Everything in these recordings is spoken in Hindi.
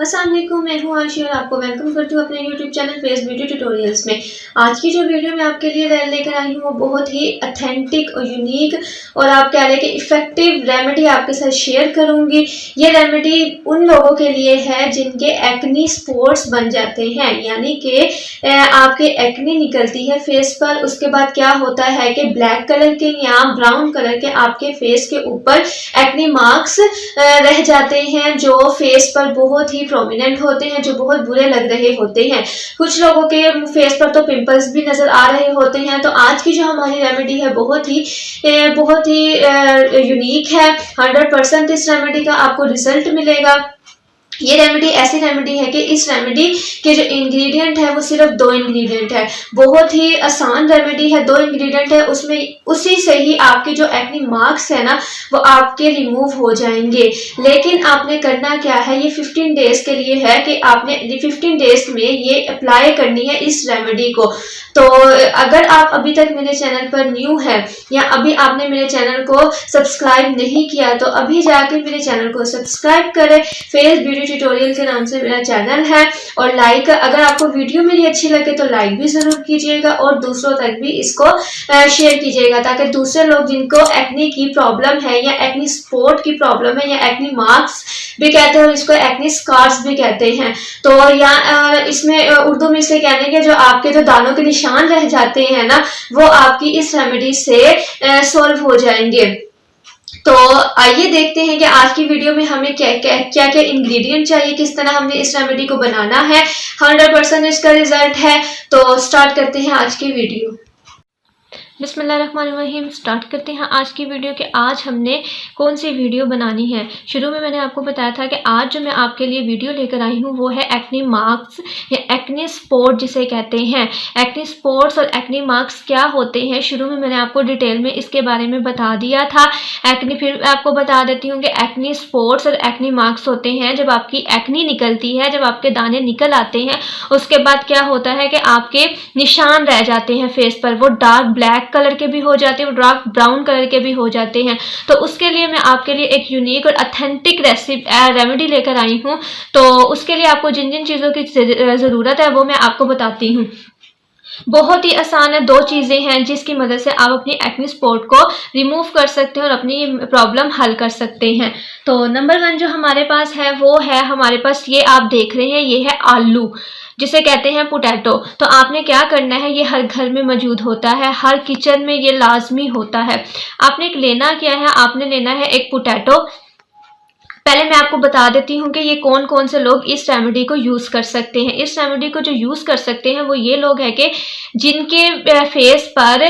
अस्सलाम वालेकुम, मैं हूँ आशी और आपको वेलकम करती हूँ अपने YouTube channel face beauty tutorials में। आज की जो वीडियो मैं आपके लिए लेकर आई हूँ वो बहुत ही ऑथेंटिक और यूनिक और आप कह रहे हैं कि इफ़ेक्टिव रेमेडी आपके साथ शेयर करूँगी। ये रेमेडी उन लोगों के लिए है जिनके एक्नी स्पॉट्स बन जाते हैं, यानी कि आपके एक्नी निकलती है फेस पर। उसके बाद क्या होता है कि ब्लैक कलर के या ब्राउन कलर के आपके फेस के ऊपर एक्नी मार्क्स रह जाते हैं जो फेस पर बहुत ही प्रोमिनेंट होते हैं, जो बहुत बुरे लग रहे होते हैं। कुछ लोगों के फेस पर तो पिंपल्स भी नजर आ रहे होते हैं। तो आज की जो हमारी रेमेडी है बहुत ही यूनिक है। 100% इस रेमेडी का आपको रिजल्ट मिलेगा। ये रेमेडी ऐसी रेमेडी है कि इस रेमेडी के जो इंग्रेडिएंट है वो सिर्फ 2 इंग्रेडिएंट है। बहुत ही आसान रेमेडी है, 2 इंग्रेडिएंट है, उसमें उसी से ही आपके जो एक्नी मार्क्स है ना वो आपके रिमूव हो जाएंगे। लेकिन आपने करना क्या है, ये 15 डेज के लिए है कि आपने 15 डेज में ये अप्लाई करनी है इस रेमेडी को। तो अगर आप अभी तक मेरे चैनल पर न्यू है या अभी आपने मेरे चैनल को सब्सक्राइब नहीं किया तो अभी जाके मेरे चैनल को सब्सक्राइब करें। फेस ब्यूटी ट्यूटोरियल के नाम से मेरा चैनल है। और लाइक, अगर आपको वीडियो मेरी अच्छी लगे तो लाइक भी जरूर कीजिएगा और दूसरों तक भी इसको शेयर कीजिएगा ताकि दूसरे लोग जिनको एक्नी की प्रॉब्लम है या एक्नी स्पॉट की प्रॉब्लम है या एक्नी मार्क्स भी कहते हैं और इसको एक्नी स्कार्स भी कहते हैं, तो या इसमें उर्दू में इसे कहने के जो आपके जो दानों के निशान रह जाते हैं ना वो आपकी इस रेमेडी से सॉल्व हो जाएंगे। तो आइए देखते हैं कि आज की वीडियो में हमें क्या क्या इंग्रेडिएंट चाहिए, किस तरह हमने इस रेमेडी को बनाना है। 100% इसका रिजल्ट है। तो स्टार्ट करते हैं आज की वीडियो। बिस्मिल्लाहिर्रहमानिर्रहीम। स्टार्ट करते हैं आज की वीडियो कि आज हमने कौन सी वीडियो बनानी है। शुरू में मैंने आपको बताया था कि आज जो मैं आपके लिए वीडियो लेकर आई हूँ वो है एक्नी मार्क्स या एक्नी स्पॉट जिसे कहते हैं। एक्नी स्पॉट्स और एक्नी मार्क्स क्या होते हैं, शुरू में मैंने आपको डिटेल में इसके बारे में बता दिया था। एक्नी फिर आपको बता देती हूँ कि एक्नी स्पॉट्स और एक्नी मार्क्स होते हैं जब आपकी एक्नी निकलती है, जब आपके दाने निकल आते हैं उसके बाद क्या होता है कि आपके निशान रह जाते हैं फेस पर। वो डार्क ब्लैक कलर के भी हो जाते हैं, वो डार्क ब्राउन कलर के भी हो जाते हैं। तो उसके लिए मैं आपके लिए एक यूनिक और ऑथेंटिक रेमेडी लेकर आई हूँ। तो उसके लिए आपको जिन जिन चीज़ों की ज़रूरत है वो मैं आपको बताती हूँ। बहुत ही आसान है, 2 चीज़ें हैं जिसकी मदद से आप अपनी एक्नी स्पॉट को रिमूव कर सकते हैं और अपनी प्रॉब्लम हल कर सकते हैं। तो नंबर 1 जो हमारे पास है वो है, हमारे पास ये आप देख रहे हैं ये है आलू जिसे कहते हैं पोटैटो। तो आपने क्या करना है, ये हर घर में मौजूद होता है, हर किचन में ये लाजमी होता है। आपने लेना क्या है, आपने लेना है एक पोटैटो। पहले मैं आपको बता देती हूँ कि ये कौन कौन से लोग इस रेमेडी को यूज़ कर सकते हैं। इस रेमेडी को जो यूज़ कर सकते हैं वो ये लोग हैं कि जिनके फेस पर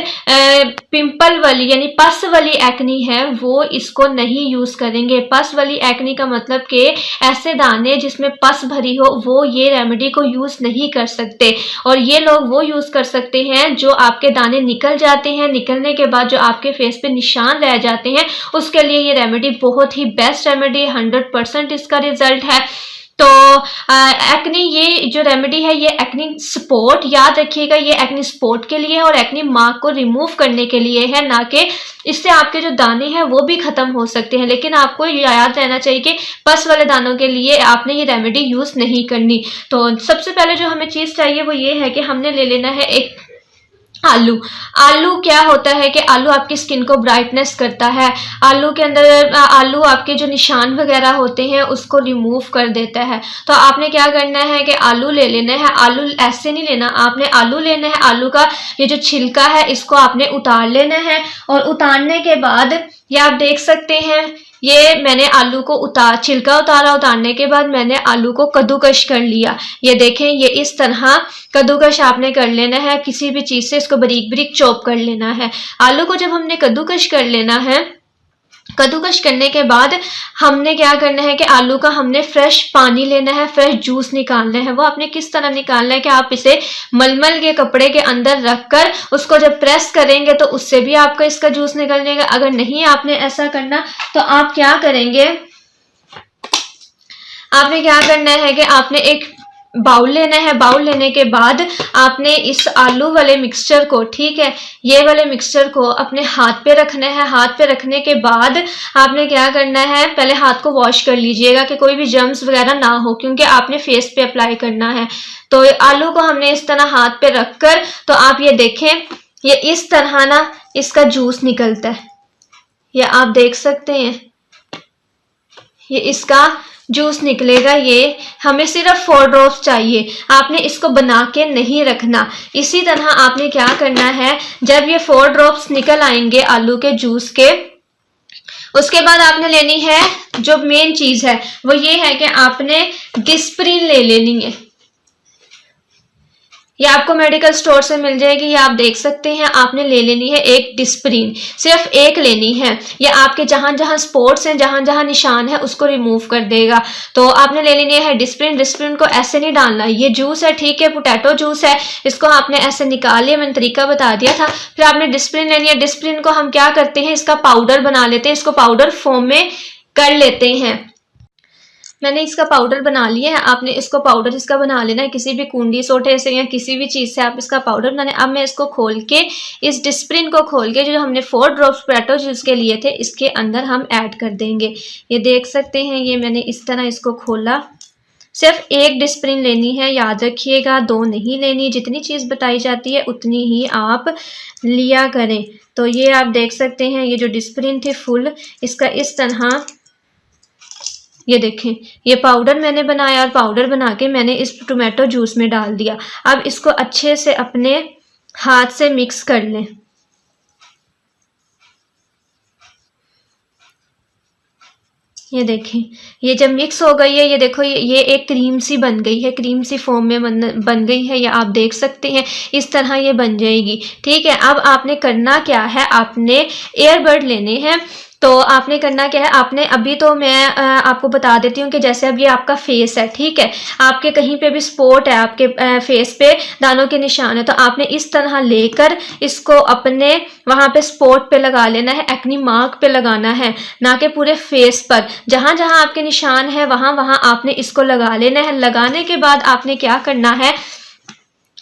पिंपल वाली यानी पस वाली एक्नी है वो इसको नहीं यूज़ करेंगे। पस वाली एक्नी का मतलब कि ऐसे दाने जिसमें पस भरी हो वो ये रेमेडी को यूज़ नहीं कर सकते। और ये लोग वो यूज़ कर सकते हैं जो आपके दाने निकल जाते हैं, निकलने के बाद जो आपके फेस पे निशान रह जाते हैं, उसके लिए ये रेमेडी बहुत ही बेस्ट रेमेडी, 100% इसका रिजल्ट है। तो एक्नी ये जो रेमेडी है ये एक्नी स्पॉट, याद रखिएगा ये एक्नी स्पॉट के लिए है और एक्नी मार्क को रिमूव करने के लिए है, ना कि इससे आपके जो दाने हैं वो भी खत्म हो सकते हैं। लेकिन आपको याद रहना चाहिए कि पस वाले दानों के लिए आपने ये रेमेडी यूज़ नहीं करनी। तो सबसे पहले जो हमें चीज़ चाहिए वो ये है कि हमने ले लेना है एक आलू। आलू क्या होता है कि आलू आपकी स्किन को ब्राइटनेस करता है। आलू के अंदर आलू आपके जो निशान वगैरह होते हैं उसको रिमूव कर देता है। तो आपने क्या करना है कि आलू ले लेना है। आलू ऐसे नहीं लेना, आपने आलू लेना है, आलू का ये जो छिलका है इसको आपने उतार लेना है। और उतारने के बाद ये आप देख सकते हैं ये मैंने आलू को छिलका उतारा। उतारने के बाद मैंने आलू को कद्दूकश कर लिया। ये देखें ये इस तरह कद्दूकश आपने कर लेना है, किसी भी चीज़ से इसको बारीक बारीक चॉप कर लेना है। आलू को जब हमने कद्दूकश कर लेना है, कद्दूकश करने के बाद हमने क्या करना है कि आलू का हमने फ्रेश पानी लेना है, फ्रेश जूस निकालना है। वो आपने किस तरह निकालना है कि आप इसे मलमल के कपड़े के अंदर रखकर उसको जब प्रेस करेंगे तो उससे भी आपका इसका जूस निकल जाएगा। अगर नहीं आपने ऐसा करना तो आप क्या करेंगे, आपने क्या करना है कि आपने एक बाउल लेना है। बाउल लेने के बाद आपने इस आलू वाले मिक्सचर को, ठीक है, ये वाले मिक्सचर को अपने हाथ पे रखना है। हाथ पे रखने के बाद आपने क्या करना है, पहले हाथ को वॉश कर लीजिएगा कि कोई भी जर्म्स वगैरह ना हो, क्योंकि आपने फेस पे अप्लाई करना है। तो आलू को हमने इस तरह हाथ पे रखकर, तो आप ये देखें, ये इस तरह ना इसका जूस निकलता है, ये आप देख सकते हैं, ये इसका जूस निकलेगा। ये हमें सिर्फ 4 ड्रॉप्स चाहिए, आपने इसको बना के नहीं रखना। इसी तरह आपने क्या करना है, जब ये 4 ड्रॉप्स निकल आएंगे आलू के जूस के, उसके बाद आपने लेनी है, जो मेन चीज है वो ये है कि आपने डिस्प्रिन ले लेनी है। ये आपको मेडिकल स्टोर से मिल जाएगी, ये आप देख सकते हैं। आपने ले लेनी है एक डिस्प्रिन, सिर्फ एक लेनी है। ये आपके जहां जहां स्पॉट्स हैं, जहां जहां निशान है, उसको रिमूव कर देगा। तो आपने ले लेनी है डिस्प्रिन। डिस्प्रिन को ऐसे नहीं डालना, ये जूस है, ठीक है, पोटैटो जूस है, इसको आपने ऐसे निकाल लिया, मैंने तरीका बता दिया था। फिर आपने डिस्प्रिन लेनी है। डिस्प्रिन को हम क्या करते हैं, इसका पाउडर बना लेते हैं, इसको पाउडर फॉर्म में कर लेते हैं। मैंने इसका पाउडर बना लिया है। आपने इसको पाउडर इसका बना लेना है, किसी भी कुंडी सोटे से या किसी भी चीज़ से आप इसका पाउडर बनाने। अब मैं इसको खोल के, इस डिस्प्रिन को खोल के, जो हमने 4 ड्रॉप्स पोटैटो जूस के लिए थे, इसके अंदर हम ऐड कर देंगे। ये देख सकते हैं, ये मैंने इस तरह इसको खोला। सिर्फ एक डिस्प्रिन लेनी है, याद रखिएगा, 2 नहीं लेनी। जितनी चीज़ बताई जाती है उतनी ही आप लिया करें। तो ये आप देख सकते हैं, ये जो डिस्प्रिन थी फुल, इसका इस तरह, ये देखें, ये पाउडर मैंने बनाया और पाउडर बना के मैंने इस टोमेटो जूस में डाल दिया। अब इसको अच्छे से अपने हाथ से मिक्स कर लें। ये देखें, ये जब मिक्स हो गई है, ये देखो, ये एक क्रीम सी बन गई है, क्रीम सी फॉर्म में बन गई है। ये आप देख सकते हैं, इस तरह ये बन जाएगी, ठीक है। अब आपने करना क्या है, आपने एयरबड लेने हैं। तो आपने करना क्या है, आपने, अभी तो मैं आपको बता देती हूँ कि जैसे अब ये आपका फेस है, ठीक है, आपके कहीं पे भी स्पॉट है, आपके फेस पे दानों के निशान है, तो आपने इस तरह लेकर इसको अपने वहाँ पे स्पॉट पे लगा लेना है, एक्नी मार्क पे लगाना है, ना कि पूरे फेस पर। जहाँ जहाँ आपके निशान है वहाँ वहाँ आपने इसको लगा लेना है। लगाने के बाद आपने क्या करना है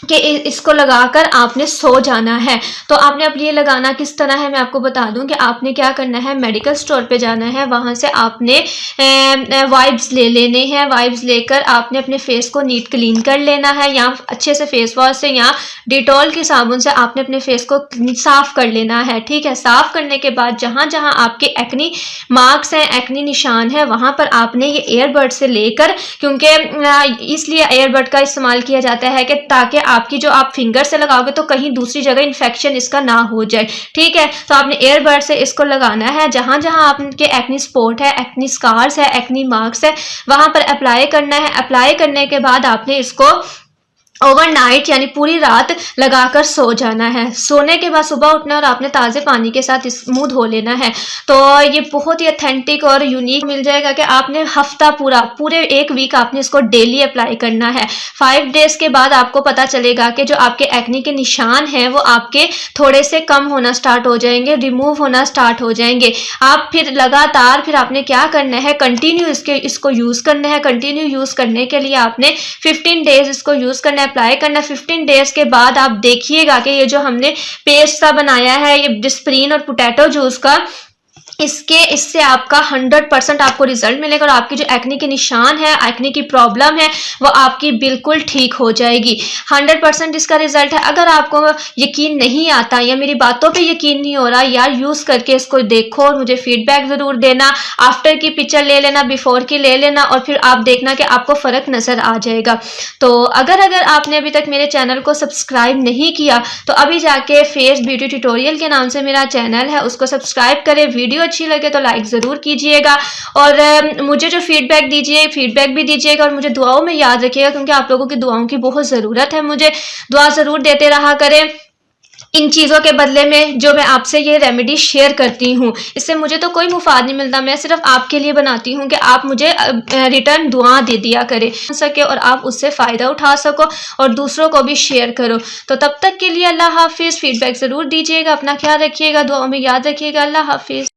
कि इसको लगाकर आपने सो जाना है। तो आपने अब ये लगाना किस तरह है, मैं आपको बता दूं कि आपने क्या करना है, मेडिकल स्टोर पे जाना है, वहाँ से आपने वाइप्स ले लेने हैं। वाइप्स लेकर आपने अपने फेस को नीट क्लीन कर लेना है, या अच्छे से फेस वॉश से या डिटॉल के साबुन से आपने अपने फेस को साफ कर लेना है, ठीक है। साफ करने के बाद जहाँ जहाँ आपके एक्नी मार्क्स हैं, एक्नी निशान है, वहाँ पर आपने ये एयरबड से लेकर, क्योंकि इसलिए एयरबड का इस्तेमाल किया जाता है कि ताकि आपकी जो आप फिंगर से लगाओगे तो कहीं दूसरी जगह इन्फेक्शन इसका ना हो जाए, ठीक है। तो आपने एयरबड से इसको लगाना है, जहां जहां आपके एक्नी स्पॉट है, एक्नी स्कार्स है, एक्नी मार्क्स है, वहां पर अप्लाई करना है। अप्लाई करने के बाद आपने इसको ओवरनाइट यानी पूरी रात लगाकर सो जाना है। सोने के बाद सुबह उठना और आपने ताज़े पानी के साथ इस मुंह धो लेना है। तो ये बहुत ही ऑथेंटिक और यूनिक मिल जाएगा कि आपने हफ्ता पूरे 1 वीक आपने इसको डेली अप्लाई करना है। 5 डेज के बाद आपको पता चलेगा कि जो आपके एक्नी के निशान हैं वो आपके थोड़े से कम होना स्टार्ट हो जाएंगे, रिमूव होना स्टार्ट हो जाएंगे। आप फिर लगातार फिर आपने क्या करना है, कंटिन्यू इसको यूज़ करना है। कंटिन्यू यूज़ करने के लिए आपने 15 डेज इसको यूज़ करना है, अप्लाई करना। 15 डेज के बाद आप देखिएगा कि ये जो हमने पेस्ट सा बनाया है, ये डिस्प्रिन और पोटैटो जूस का, इससे आपका 100% आपको रिजल्ट मिलेगा और आपकी जो एक्नी के निशान है, एक्नी की प्रॉब्लम है, वो आपकी बिल्कुल ठीक हो जाएगी। 100% इसका रिजल्ट है। अगर आपको यकीन नहीं आता या मेरी बातों पे यकीन नहीं हो रहा, यार यूज़ करके इसको देखो और मुझे फीडबैक ज़रूर देना। आफ्टर की पिक्चर ले लेना, बिफोर की ले लेना, और फिर आप देखना कि आपको फ़र्क नज़र आ जाएगा। तो अगर आपने अभी तक मेरे चैनल को सब्सक्राइब नहीं किया तो अभी जाके फेस ब्यूटी ट्यूटोरियल के नाम से मेरा चैनल है, उसको सब्सक्राइब करें। वीडियो अच्छी लगे तो लाइक ज़रूर कीजिएगा और मुझे जो फीडबैक भी दीजिएगा और मुझे दुआओं में याद रखिएगा, क्योंकि आप लोगों की दुआओं की बहुत ज़रूरत है। मुझे दुआ ज़रूर देते रहा करें। इन चीज़ों के बदले में जो मैं आपसे ये रेमेडी शेयर करती हूँ, इससे मुझे तो कोई मुफाद नहीं मिलता, मैं सिर्फ आपके लिए बनाती हूँ कि आप मुझे रिटर्न दुआ दे दिया करें सके और आप उससे फ़ायदा उठा सको और दूसरों को भी शेयर करो। तो तब तक के लिए अल्लाह हाफिज़। फीडबैक ज़रूर दीजिएगा, अपना ख्याल रखिएगा, दुआओं में याद रखिएगा। अल्लाह हाफिज़।